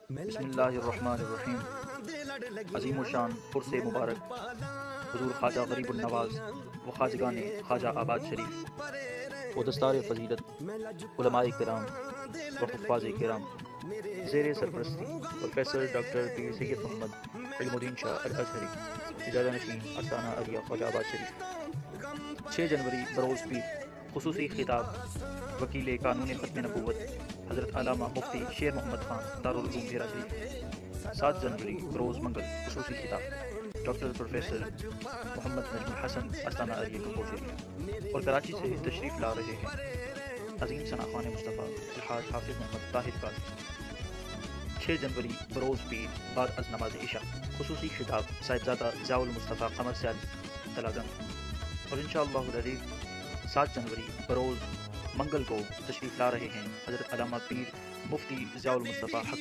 بسم اللہ الرحمن الرحیم۔ عظیم الشان عرس مبارک حضور خواجہ غریب النواز و خواجگان خواجہ آباد شریف و دستار فضیلت علماء کرام و حفاظ کرام زیر سرپرستی پروفیسر ڈاکٹر پیر سید محمد علم الدین شاہ الازہری سجادہ نشین آستانہ عالیہ خواجہ آباد شریف 6 جنوری بروز پیر خصوصی خطاب وکیل قانون ختم نبوت حضرت علامہ مفتی شیر محمد خان دارالعلوم ہیرا شریف 7 جنوری بروز منگل خصوصی خطاب ڈاکٹر پروفیسر محمد نجم الحسن آستانہ عالیہ کپور شریف۔ اور کراچی سے تشریف لا رہے ہیں عظیم ثناخوان مصطفیٰ الحاج حافظ محمد طاہر قادری 6 جنوری بروز پیر بعد از نماز عشاء خصوصی خطاب صاحبزادہ ضیاء المصطفیٰ قمر سیال تلاگن۔ اور انشاءاللہ العزیز 7 جنوری بروز منگل کو تشریف لا رہے ہیں حضرت علامہ پیر مفتی ضیاء المصطفیٰ حق